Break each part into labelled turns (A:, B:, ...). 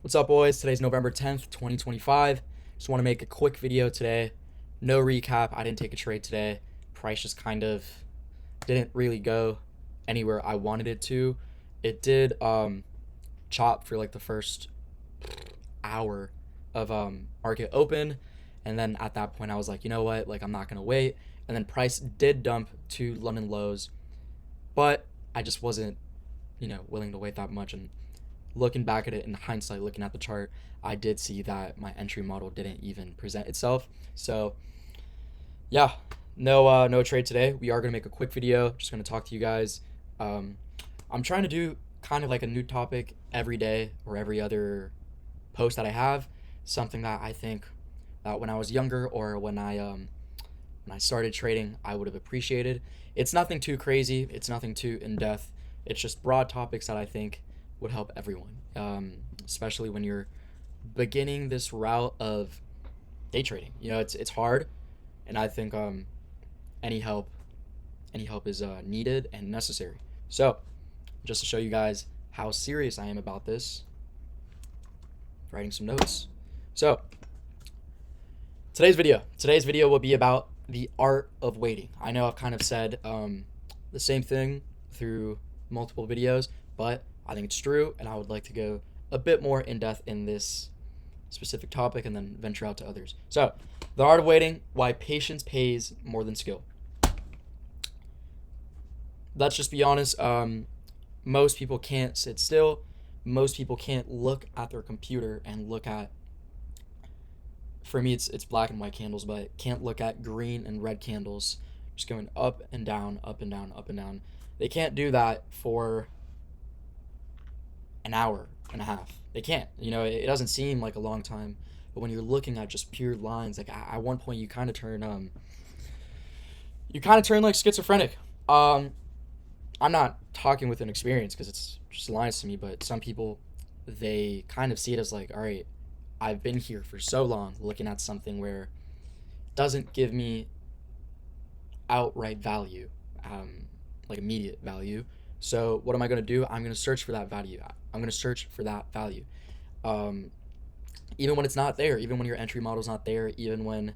A: What's up, boys? Today's November 10th, 2025. Just want to make a quick video today. No recap. I didn't take a trade today. Price just kind of didn't really go anywhere I wanted it to. It did chop for like the first hour of market open, and then at that point I was like, you know what? Like I'm not going to wait. And then price did dump to London lows, but I just wasn't, willing to wait that much. And looking back at it in hindsight, looking at the chart, I did see that my entry model didn't even present itself. So yeah, no trade today. We are gonna make a quick video. Just gonna talk to you guys. Um, I'm trying to do kind of like a new topic every day or every other post that I have. Something that I think that when I was younger or when I started trading, I would have appreciated. It's nothing too crazy. It's nothing too in depth. It's just broad topics that I think would help everyone, especially when you're beginning this route of day trading. It's hard, and I think any help any help is needed and necessary. So, just to show you guys how serious I am about this, writing some notes. So, today's video will be about the art of waiting. I know I've kind of said the same thing through multiple videos, but I think it's true, and I would like to go a bit more in depth in this specific topic and then venture out to others. So, the art of waiting, why patience pays more than skill. Let's just be honest. Most people can't sit still. Most people can't look at their computer and look at. For me, it's black and white candles, but can't look at green and red candles, just going up and down, up and down, up and down. They can't do that for an hour and a half. They can't. It doesn't seem like a long time, but when you're looking at just pure lines, like at one point you kind of turn like schizophrenic. I'm not talking with an experience because it's just lines to me, but some people, they kind of see it as like, all right, I've been here for so long looking at something where it doesn't give me outright value, like immediate value. So what am I going to do? I'm going to search for that value. I'm going to search for that value. Um, Even when it's not there, even when your entry model is not there, even when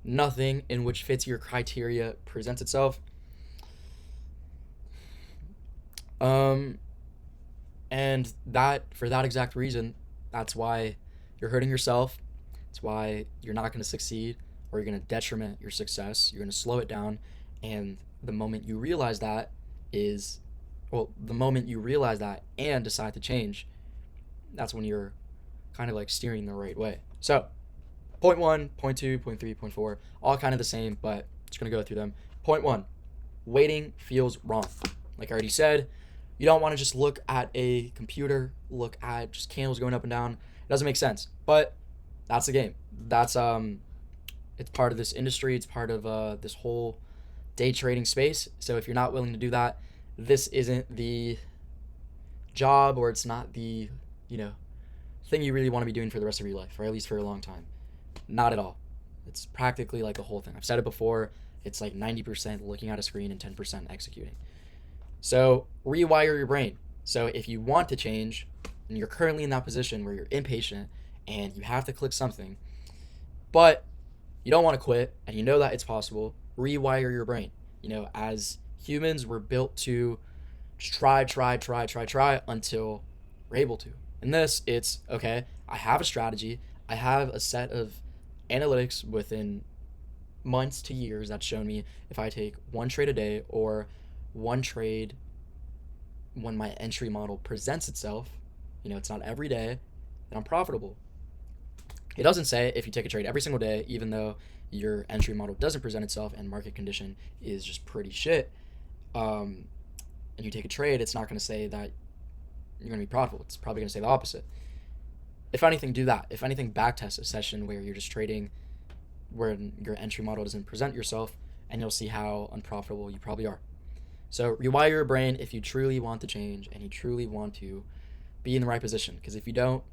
A: nothing in which fits your criteria presents itself. Um, and that for that exact reason, that's why you're hurting yourself. It's why you're not going to succeed, or you're going to detriment your success. You're going to slow it down, and the moment you realize that is, well, the moment you realize that and decide to change, that's when you're kind of like steering the right way. So, point one, point two, point three, point four, all kind of the same, but just going to go through them. Point one, waiting feels wrong. Like I already said, you don't want to just look at a computer, look at just candles going up and down. It doesn't make sense. But that's the game. It's part of this industry. It's part of this whole day trading space. So if you're not willing to do that, this isn't the job, or it's not the, you know, thing you really want to be doing for the rest of your life, or at least for a long time. Not at all. It's practically like a whole thing. I've said it before. It's like 90% looking at a screen and 10% executing. So rewire your brain. So if you want to change and you're currently in that position where you're impatient and you have to click something, but you don't want to quit and you know that it's possible, rewire your brain. As humans, we're built to just try until we're able to. In this, it's okay, I have a strategy, I have a set of analytics within months to years that's shown me if I take one trade a day or one trade when my entry model presents itself, it's not every day, then I'm profitable. It doesn't say if you take a trade every single day, even though your entry model doesn't present itself and market condition is just pretty shit, and you take a trade, it's not going to say that you're going to be profitable. It's probably going to say the opposite. If anything, do that. If anything, backtest a session where you're just trading where your entry model doesn't present yourself, and you'll see how unprofitable you probably are. So rewire your brain if you truly want to change and you truly want to be in the right position. Because if you don't,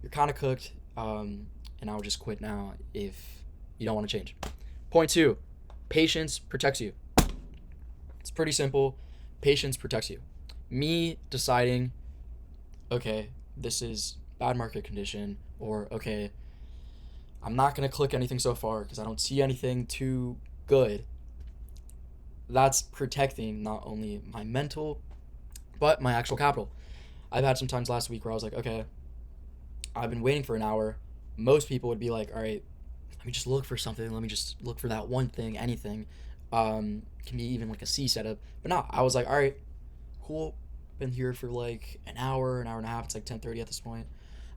A: you're kind of cooked, and I would just quit now if you don't want to change. Point two, patience protects you. It's pretty simple. Patience protects you. Me deciding, okay, this is bad market condition, or okay, I'm not going to click anything so far because I don't see anything too good. That's protecting not only my mental, but my actual capital. I've had some times last week where I was like, okay, I've been waiting for an hour. Most people would be like, all right, let me just look for something. Let me just look for that one thing, anything. Can be even like a C setup. But no, I was like, all right, cool. Been here for like an hour and a half. It's like 10:30 at this point.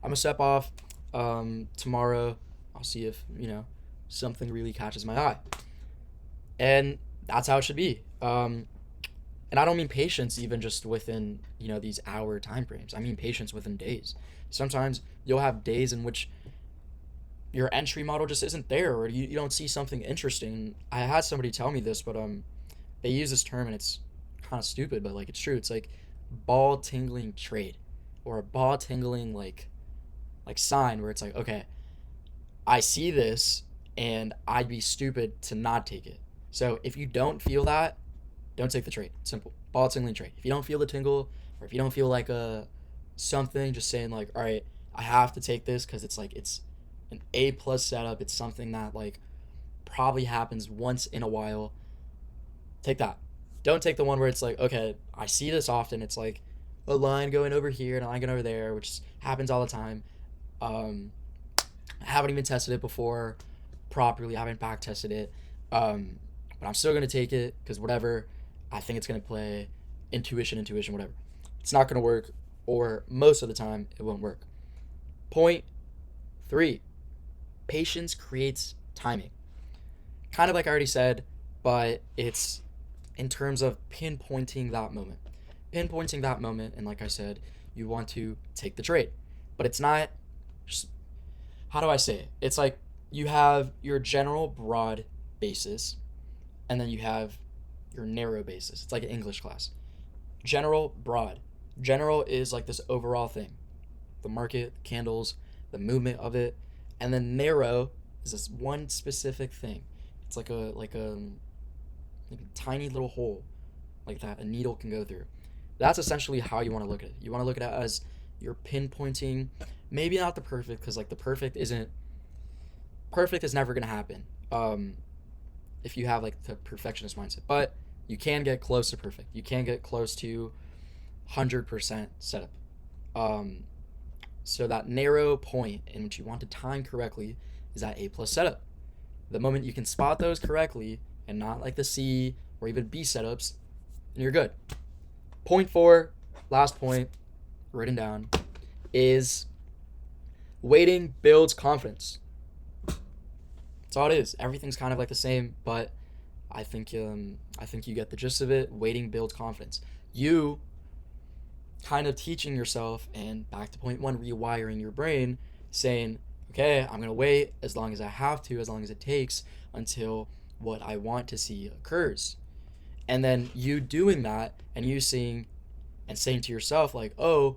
A: I'm gonna step off. Tomorrow, I'll see if something really catches my eye, and that's how it should be. And I don't mean patience even just within these hour time frames. I mean patience within days. Sometimes you'll have days in which your entry model just isn't there, or you don't see something interesting. I had somebody tell me this, but they use this term and it's kind of stupid, but like it's true. It's like ball tingling trade, or a ball tingling like sign where it's like, okay, I see this and I'd be stupid to not take it. So if you don't feel that, don't take the trade. Simple. Ball tingling trade. If you don't feel the tingle, or if you don't feel like something, just saying like, all right, I have to take this because it's like it's an A plus setup. It's something that like probably happens once in a while. Take that. Don't take the one where it's like, okay, I see this often. It's like a line going over here and a line going over there, which happens all the time. I haven't even tested it before properly. I haven't back tested it. But I'm still gonna take it because whatever, I think it's gonna play intuition, whatever. It's not gonna work, or most of the time it won't work. Point 3, patience creates timing. Kind of like I already said, but it's in terms of pinpointing that moment. Pinpointing that moment, and like I said, you want to take the trade. But it's not just, how do I say it? It's like you have your general broad basis, and then you have your narrow basis. It's like an English class. General, broad. General is like this overall thing. The market, candles, the movement of it. And then narrow is this one specific thing. It's like a tiny little hole like that a needle can go through. That's essentially how you want to look at it. You want to look at it as you're pinpointing, maybe not the perfect, because like the perfect is never gonna happen. If you have like the perfectionist mindset, but you can get close to perfect. You can get close to 100% setup. So that narrow point in which you want to time correctly is that A plus setup. The moment you can spot those correctly and not like the C or even B setups, then you're good. Point 4, last point, written down, is waiting builds confidence. That's all it is. Everything's kind of like the same, but I think you get the gist of it. Waiting builds confidence. You kind of teaching yourself, and back to point 1, rewiring your brain, saying, okay, I'm gonna wait as long as I have to, as long as it takes, until what I want to see occurs. And then you doing that, and you seeing and saying to yourself like, oh,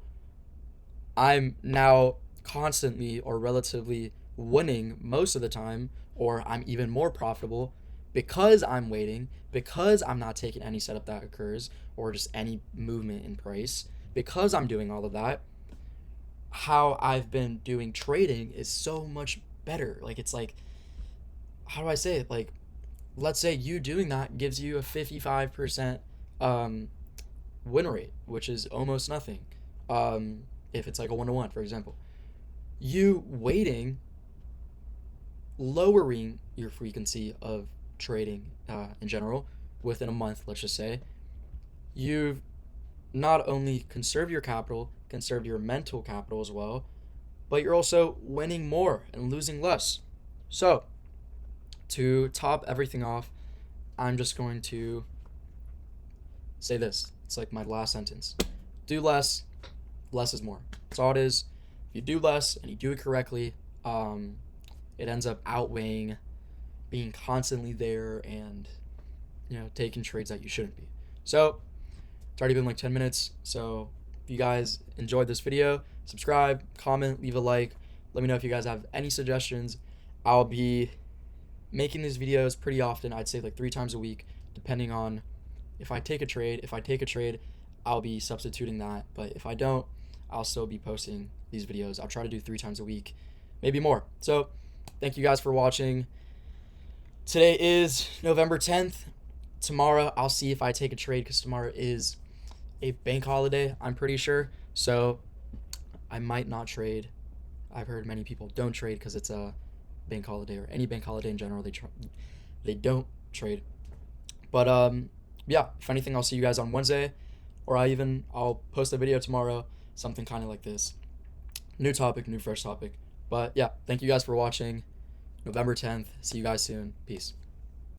A: I'm now constantly or relatively winning most of the time, or I'm even more profitable because I'm waiting, because I'm not taking any setup that occurs or just any movement in price, because I'm doing all of that. How I've been doing trading is so much better. Like, it's like, how do I say it? Like, let's say you doing that gives you a 55% win rate, which is almost nothing. If it's like a 1-to-1, for example, you waiting, lowering your frequency of trading in general within a month, let's just say, you've not only conserved your capital, conserved your mental capital as well, but you're also winning more and losing less. So, to top everything off, I'm just going to say this. It's like my last sentence. Do less, less is more. That's all it is. If you do less and you do it correctly, it ends up outweighing being constantly there and taking trades that you shouldn't be. So it's already been like 10 minutes. So if you guys enjoyed this video, subscribe, comment, leave a like. Let me know if you guys have any suggestions. I'll be making these videos pretty often. I'd say like 3 times a week, depending on if I take a trade. If I take a trade, I'll be substituting that. But if I don't, I'll still be posting these videos. I'll try to do 3 times a week, maybe more. So thank you guys for watching. Today is November 10th. Tomorrow I'll see if I take a trade, because tomorrow is a bank holiday, I'm pretty sure. So I might not trade. I've heard many people don't trade because it's a bank holiday, or any bank holiday in general. They don't trade. But yeah, if anything, I'll see you guys on Wednesday, or I'll post a video tomorrow, something kind of like this. New topic, new fresh topic. But yeah, thank you guys for watching. November 10th. See you guys soon. Peace.